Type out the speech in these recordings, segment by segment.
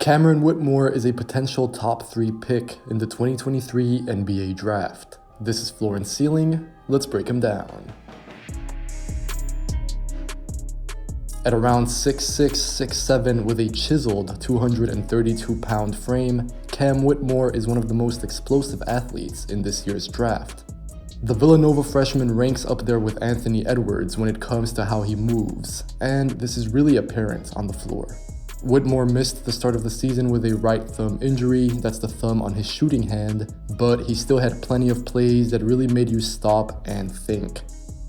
Cameron Whitmore is a potential top 3 pick in the 2023 NBA draft. This is Floor and Ceiling. Let's break him down. At around 6'6", 6'7", with a chiseled 232-pound frame, Cam Whitmore is one of the most explosive athletes in this year's draft. The Villanova freshman ranks up there with Anthony Edwards when it comes to how he moves, and this is really apparent on the floor. Whitmore missed the start of the season with a right thumb injury, that's the thumb on his shooting hand, but he still had plenty of plays that really made you stop and think.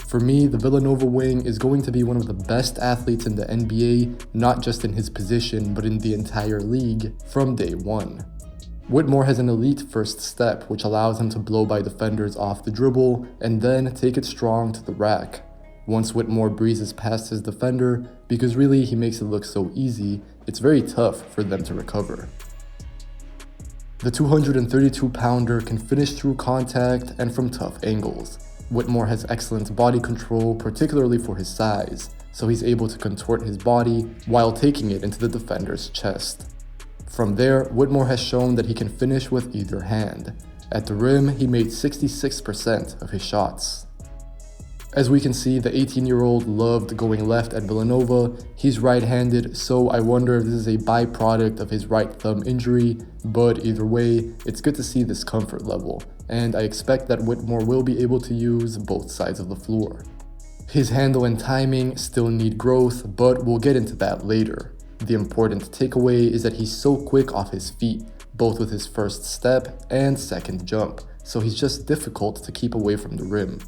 For me, the Villanova wing is going to be one of the best athletes in the NBA, not just in his position, but in the entire league from day one. Whitmore has an elite first step, which allows him to blow by defenders off the dribble and then take it strong to the rack. Once Whitmore breezes past his defender, because really he makes it look so easy, it's very tough for them to recover. The 232-pounder can finish through contact and from tough angles. Whitmore has excellent body control, particularly for his size, so he's able to contort his body while taking it into the defender's chest. From there, Whitmore has shown that he can finish with either hand. At the rim, he made 66% of his shots. As we can see, the 18-year-old loved going left at Villanova. He's right-handed, so I wonder if this is a byproduct of his right thumb injury, but either way, it's good to see this comfort level, and I expect that Whitmore will be able to use both sides of the floor. His handle and timing still need growth, but we'll get into that later. The important takeaway is that he's so quick off his feet, both with his first step and second jump, so he's just difficult to keep away from the rim.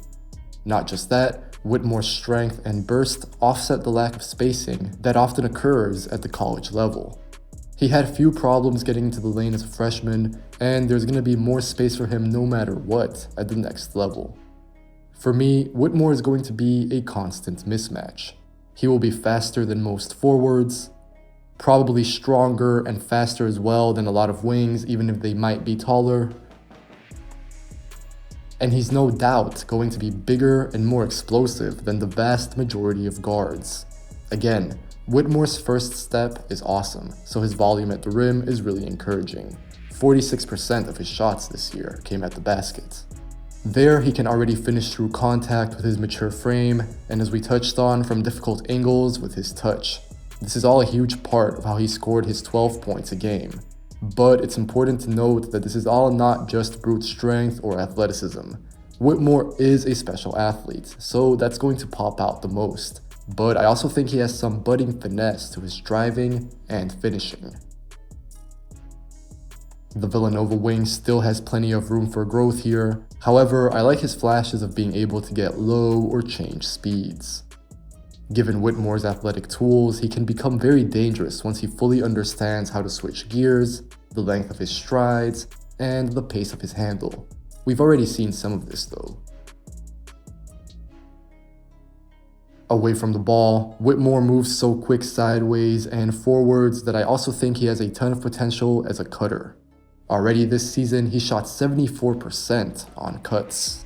Not just that, Whitmore's strength and burst offset the lack of spacing that often occurs at the college level. He had few problems getting into the lane as a freshman, and there's going to be more space for him no matter what at the next level. For me, Whitmore is going to be a constant mismatch. He will be faster than most forwards, probably stronger and faster as well than a lot of wings, even if they might be taller. And he's no doubt going to be bigger and more explosive than the vast majority of guards. Again, Whitmore's first step is awesome, so his volume at the rim is really encouraging. 46% of his shots this year came at the basket. There, he can already finish through contact with his mature frame, and as we touched on, from difficult angles with his touch. This is all a huge part of how he scored his 12 points a game. But it's important to note that this is all not just brute strength or athleticism. Whitmore is a special athlete, so that's going to pop out the most. But I also think he has some budding finesse to his driving and finishing. The Villanova wing still has plenty of room for growth here. However, I like his flashes of being able to get low or change speeds. Given Whitmore's athletic tools, he can become very dangerous once he fully understands how to switch gears, the length of his strides, and the pace of his handle. We've already seen some of this though. Away from the ball, Whitmore moves so quick sideways and forwards that I also think he has a ton of potential as a cutter. Already this season, he shot 74% on cuts.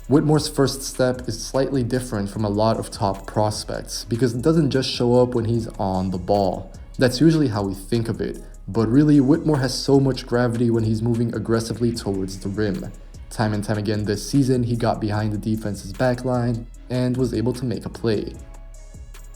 Whitmore's first step is slightly different from a lot of top prospects because it doesn't just show up when he's on the ball. That's usually how we think of it, but really Whitmore has so much gravity when he's moving aggressively towards the rim. Time and time again this season, he got behind the defense's backline and was able to make a play.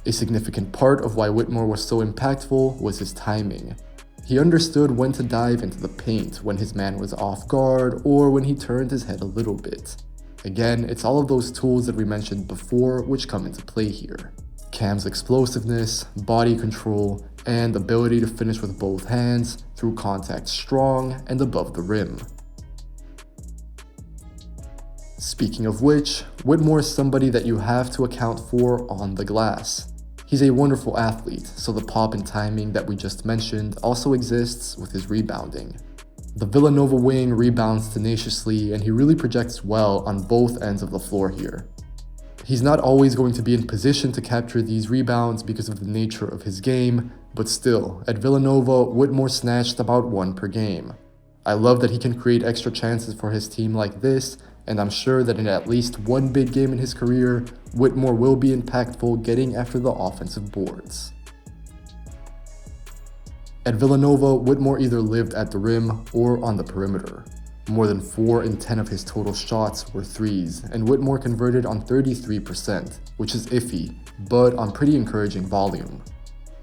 A significant part of why Whitmore was so impactful was his timing. He understood when to dive into the paint when his man was off guard or when he turned his head a little bit. Again, it's all of those tools that we mentioned before which come into play here. Cam's explosiveness, body control, and ability to finish with both hands through contact strong and above the rim. Speaking of which, Whitmore is somebody that you have to account for on the glass. He's a wonderful athlete, so the pop and timing that we just mentioned also exists with his rebounding. The Villanova wing rebounds tenaciously, and he really projects well on both ends of the floor here. He's not always going to be in position to capture these rebounds because of the nature of his game, but still, at Villanova, Whitmore snatched about 1 per game. I love that he can create extra chances for his team like this, and I'm sure that in at least one big game in his career, Whitmore will be impactful getting after the offensive boards. At Villanova, Whitmore either lived at the rim or on the perimeter. More than 4 in 10 of his total shots were threes, and Whitmore converted on 33%, which is iffy, but on pretty encouraging volume.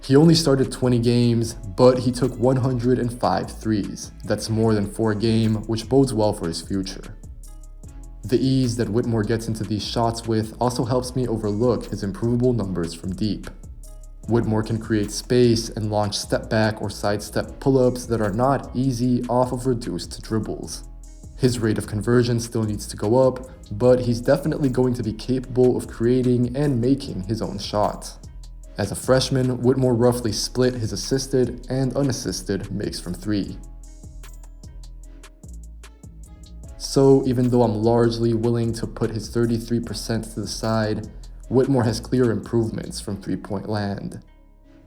He only started 20 games, but he took 105 threes. That's more than 4 a game, which bodes well for his future. The ease that Whitmore gets into these shots with also helps me overlook his improvable numbers from deep. Whitmore can create space and launch step back or sidestep pull-ups that are not easy off of reduced dribbles. His rate of conversion still needs to go up, but he's definitely going to be capable of creating and making his own shot. As a freshman, Whitmore roughly split his assisted and unassisted makes from 3. So even though I'm largely willing to put his 33% to the side, Whitmore has clear improvements from 3-point land.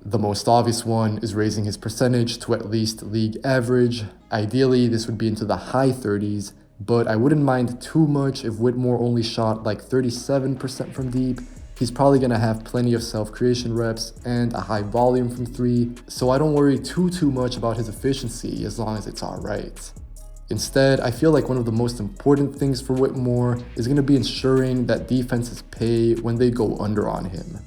The most obvious one is raising his percentage to at least league average. Ideally, this would be into the high 30s, but I wouldn't mind too much if Whitmore only shot like 37% from deep. He's probably going to have plenty of self-creation reps and a high volume from 3, so I don't worry too much about his efficiency as long as it's alright. Instead, I feel like one of the most important things for Whitmore is going to be ensuring that defenses pay when they go under on him.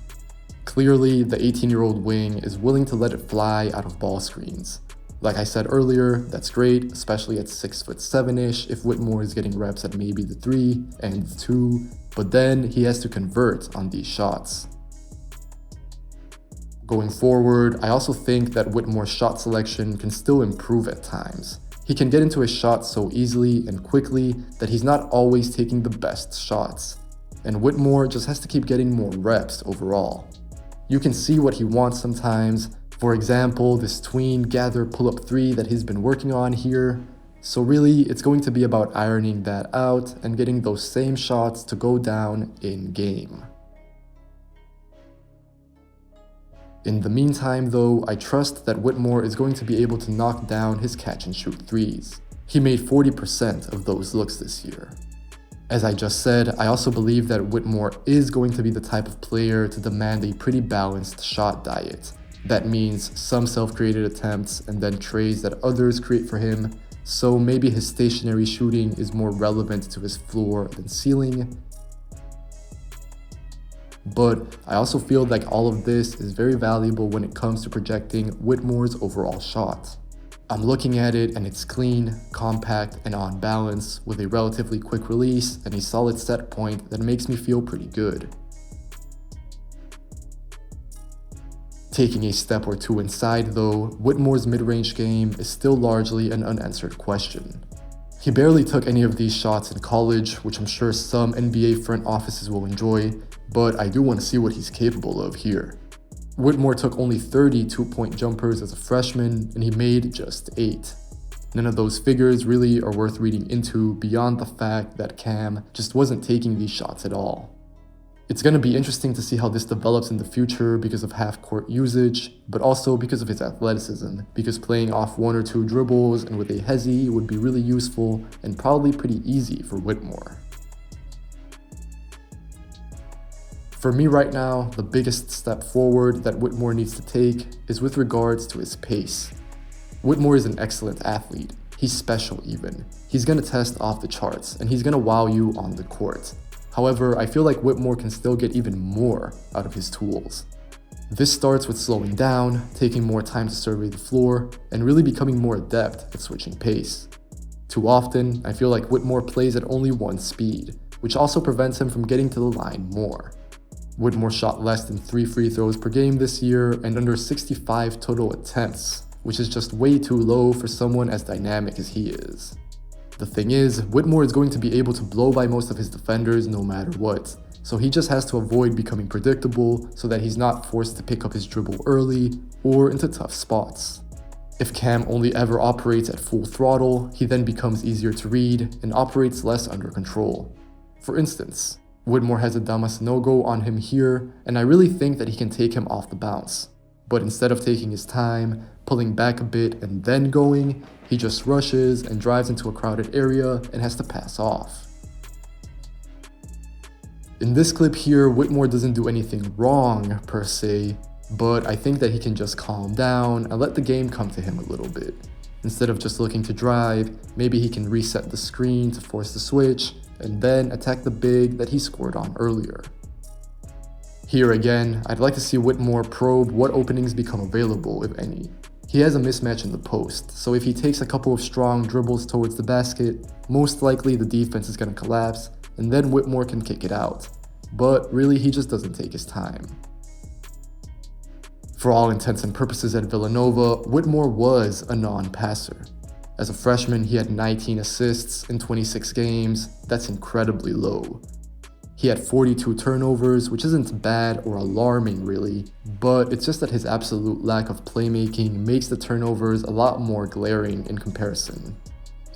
Clearly, the 18-year-old wing is willing to let it fly out of ball screens. Like I said earlier, that's great, especially at 6'7"-ish if Whitmore is getting reps at maybe the 3 and the 2, but then he has to convert on these shots. Going forward, I also think that Whitmore's shot selection can still improve at times. He can get into his shot so easily and quickly that he's not always taking the best shots. And Whitmore just has to keep getting more reps overall. You can see what he wants sometimes. For example, this tween gather pull-up 3 that he's been working on here. So really, it's going to be about ironing that out and getting those same shots to go down in game. In the meantime though, I trust that Whitmore is going to be able to knock down his catch and shoot threes. He made 40% of those looks this year. As I just said, I also believe that Whitmore is going to be the type of player to demand a pretty balanced shot diet. That means some self-created attempts and then trays that others create for him, so maybe his stationary shooting is more relevant to his floor than ceiling. But I also feel like all of this is very valuable when it comes to projecting Whitmore's overall shot. I'm looking at it and it's clean, compact, and on balance with a relatively quick release and a solid set point that makes me feel pretty good. Taking a step or two inside though, Whitmore's mid-range game is still largely an unanswered question. He barely took any of these shots in college, which I'm sure some NBA front offices will enjoy, but I do want to see what he's capable of here. Whitmore took only 30 two-point jumpers as a freshman, and he made just 8. None of those figures really are worth reading into beyond the fact that Cam just wasn't taking these shots at all. It's going to be interesting to see how this develops in the future because of half-court usage, but also because of his athleticism, because playing off 1 or 2 dribbles and with a hezzy would be really useful and probably pretty easy for Whitmore. For me right now, the biggest step forward that Whitmore needs to take is with regards to his pace. Whitmore is an excellent athlete. He's special even. He's going to test off the charts, and he's going to wow you on the court. However, I feel like Whitmore can still get even more out of his tools. This starts with slowing down, taking more time to survey the floor, and really becoming more adept at switching pace. Too often, I feel like Whitmore plays at only one speed, which also prevents him from getting to the line more. Whitmore shot less than 3 free throws per game this year and under 65 total attempts, which is just way too low for someone as dynamic as he is. The thing is, Whitmore is going to be able to blow by most of his defenders no matter what, so he just has to avoid becoming predictable so that he's not forced to pick up his dribble early or into tough spots. If Cam only ever operates at full throttle, he then becomes easier to read and operates less under control. For instance, Whitmore has a Damas no-go on him here, and I really think that he can take him off the bounce. But instead of taking his time, pulling back a bit and then going, he just rushes and drives into a crowded area and has to pass off. In this clip here, Whitmore doesn't do anything wrong per se, But I think that he can just calm down and let the game come to him a little bit. Instead of just looking to drive, maybe he can reset the screen to force the switch, and then attack the big that he scored on earlier. Here again, I'd like to see Whitmore probe what openings become available, if any. He has a mismatch in the post, so if he takes a couple of strong dribbles towards the basket, most likely the defense is going to collapse, and then Whitmore can kick it out. But really, he just doesn't take his time. For all intents and purposes at Villanova, Whitmore was a non-passer. As a freshman, he had 19 assists in 26 games. That's incredibly low. He had 42 turnovers, which isn't bad or alarming really, but it's just that his absolute lack of playmaking makes the turnovers a lot more glaring in comparison.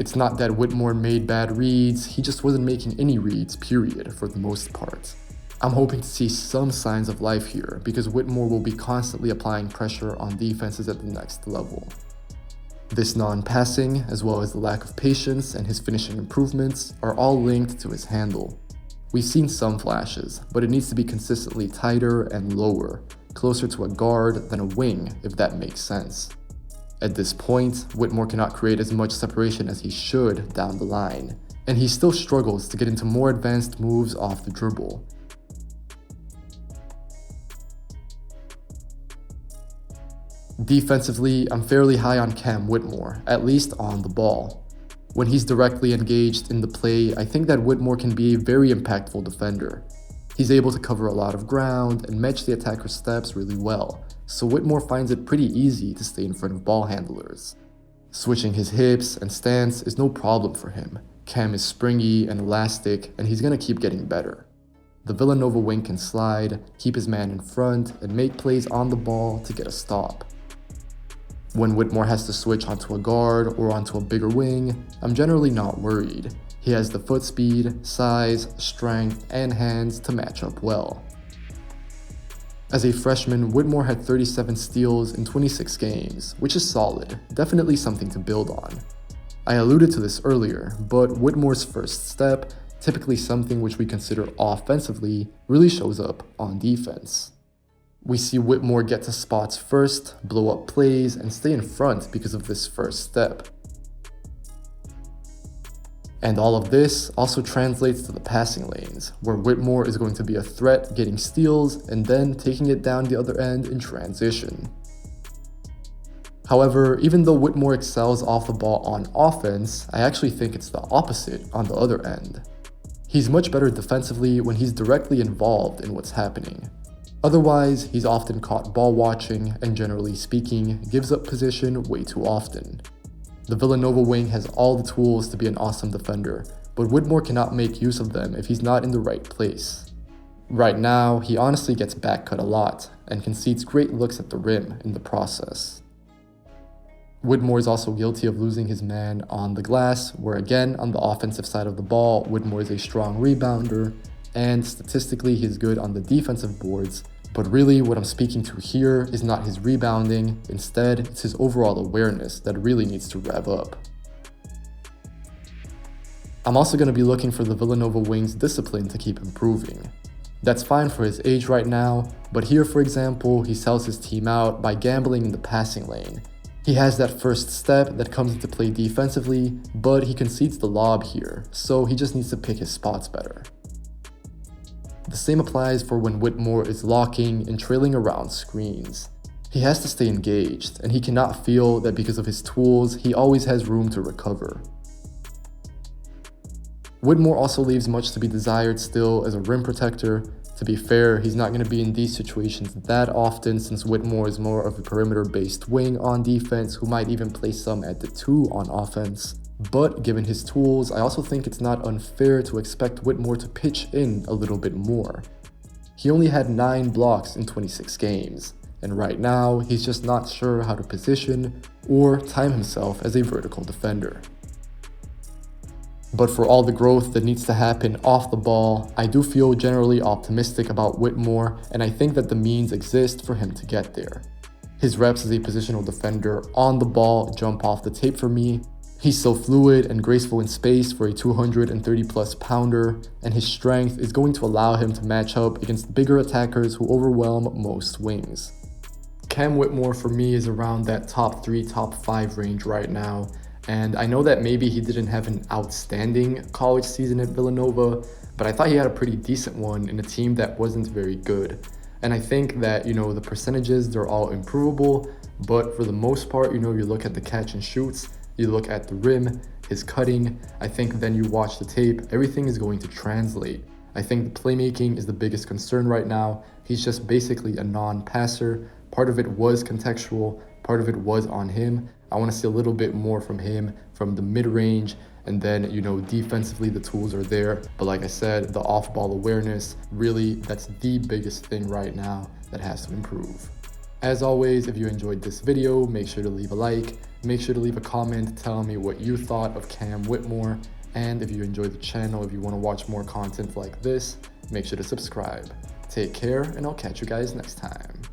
It's not that Whitmore made bad reads, he just wasn't making any reads, period, for the most part. I'm hoping to see some signs of life here, because Whitmore will be constantly applying pressure on defenses at the next level. This non-passing, as well as the lack of patience and his finishing improvements, are all linked to his handle. We've seen some flashes, but it needs to be consistently tighter and lower, closer to a guard than a wing, if that makes sense. At this point, Whitmore cannot create as much separation as he should down the line, and he still struggles to get into more advanced moves off the dribble. Defensively, I'm fairly high on Cam Whitmore, at least on the ball. When he's directly engaged in the play, I think that Whitmore can be a very impactful defender. He's able to cover a lot of ground and match the attacker's steps really well, so Whitmore finds it pretty easy to stay in front of ball handlers. Switching his hips and stance is no problem for him. Cam is springy and elastic, and he's gonna keep getting better. The Villanova wing can slide, keep his man in front, and make plays on the ball to get a stop. When Whitmore has to switch onto a guard or onto a bigger wing, I'm generally not worried. He has the foot speed, size, strength, and hands to match up well. As a freshman, Whitmore had 37 steals in 26 games, which is solid, definitely something to build on. I alluded to this earlier, but Whitmore's first step, typically something which we consider offensively, really shows up on defense. We see Whitmore get to spots first, blow up plays, and stay in front because of this first step. And all of this also translates to the passing lanes, where Whitmore is going to be a threat getting steals and then taking it down the other end in transition. However, even though Whitmore excels off the ball on offense, I actually think it's the opposite on the other end. He's much better defensively when he's directly involved in what's happening. Otherwise, he's often caught ball watching and, generally speaking, gives up position way too often. The Villanova wing has all the tools to be an awesome defender, but Whitmore cannot make use of them if he's not in the right place. Right now, he honestly gets back cut a lot, and concedes great looks at the rim in the process. Whitmore is also guilty of losing his man on the glass, where again, on the offensive side of the ball, Whitmore is a strong rebounder, and statistically he's good on the defensive boards, but really what I'm speaking to here is not his rebounding, instead it's his overall awareness that really needs to rev up. I'm also going to be looking for the Villanova wing's discipline to keep improving. That's fine for his age right now, but here for example, he sells his team out by gambling in the passing lane. He has that first step that comes into play defensively, but he concedes the lob here, so he just needs to pick his spots better. The same applies for when Whitmore is locking and trailing around screens. He has to stay engaged, and he cannot feel that because of his tools, he always has room to recover. Whitmore also leaves much to be desired still as a rim protector. To be fair, he's not going to be in these situations that often since Whitmore is more of a perimeter-based wing on defense who might even play some at the 2 on offense. But given his tools, I also think it's not unfair to expect Whitmore to pitch in a little bit more. He only had 9 blocks in 26 games, and right now he's just not sure how to position or time himself as a vertical defender. But for all the growth that needs to happen off the ball, I do feel generally optimistic about Whitmore, and I think that the means exist for him to get there. His reps as a positional defender on the ball jump off the tape for me. He's so fluid and graceful in space for a 230 plus pounder, and his strength is going to allow him to match up against bigger attackers who overwhelm most wings. Cam Whitmore for me is around that top 3, top 5 range right now. And I know that maybe he didn't have an outstanding college season at Villanova, but I thought he had a pretty decent one in a team that wasn't very good. And I think that, the percentages, they're all improvable, but for the most part, you look at the catch and shoots, you look at the rim, his cutting, I think then you watch the tape, everything is going to translate. I think the playmaking is the biggest concern right now. He's just basically a non-passer. Part of it was contextual, part of it was on him. I want to see a little bit more from him from the mid-range, and then, defensively the tools are there. But like I said, the off-ball awareness, really, that's the biggest thing right now that has to improve. As always, if you enjoyed this video, make sure to leave a like, make sure to leave a comment telling me what you thought of Cam Whitmore, and if you enjoyed the channel, if you want to watch more content like this, make sure to subscribe. Take care, and I'll catch you guys next time.